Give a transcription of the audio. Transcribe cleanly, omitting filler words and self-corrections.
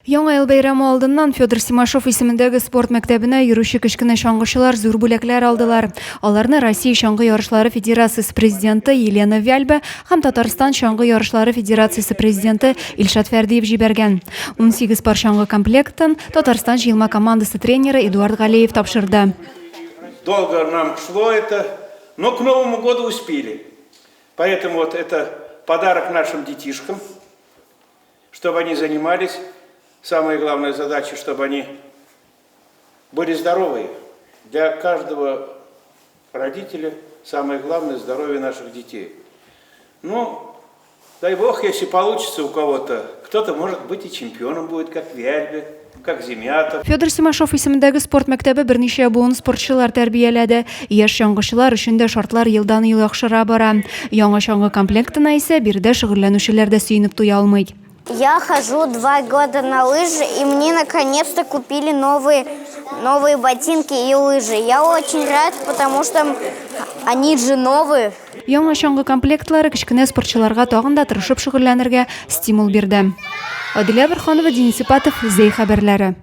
Яңа ел бәйрәме алдыннан Федор Симашов исемендәге спорт мәктәбенә йөрүче кечкенә чаңгычылар зур бүләкләр алдылар. Аларны Россия чаңгы ярышлары федерациясе президенты Елена Вяльба һәм Татарстан чаңгы ярышлары федерациясе президенты Илшат Фәрдиев җибәргән. 18 пар чаңгы комплектын Татарстан җыелма командасы тренеры Эдуард Галеев тапшырды. Долго нам шло это, но к Новому году успели. Поэтому вот это подарок нашим детишкам, чтобы они занимались. Самая главная задача, чтобы они были здоровые. Для каждого родителя самое главное – здоровье наших детей. Ну, дай Бог, если получится у кого-то, кто-то, может быть, и чемпионом будет, как Вяльбе, как Земятов. Федор Симашов исемендәге спорт мәктәбе берничә буын спортчылар тәрбияләде. Яшь чаңгычылар өчен дә шартлар елдан-ел яхшыра бара. Яңа чаңгы комплектына исә биредә шөгыльләнүчеләр дә сөенеп туя алмый. Я хожу 2 года на лыжи, и мне наконец-то купили новые ботинки и лыжи. Я очень рад, потому что они же новые. Яңа чаңгы комплектлары кечкенә спортчыларга тагын да тырышып шөгыльләнергә стимул бирде. Адилә Бирханова, Денис Ипатов, Зей хәбәрләре.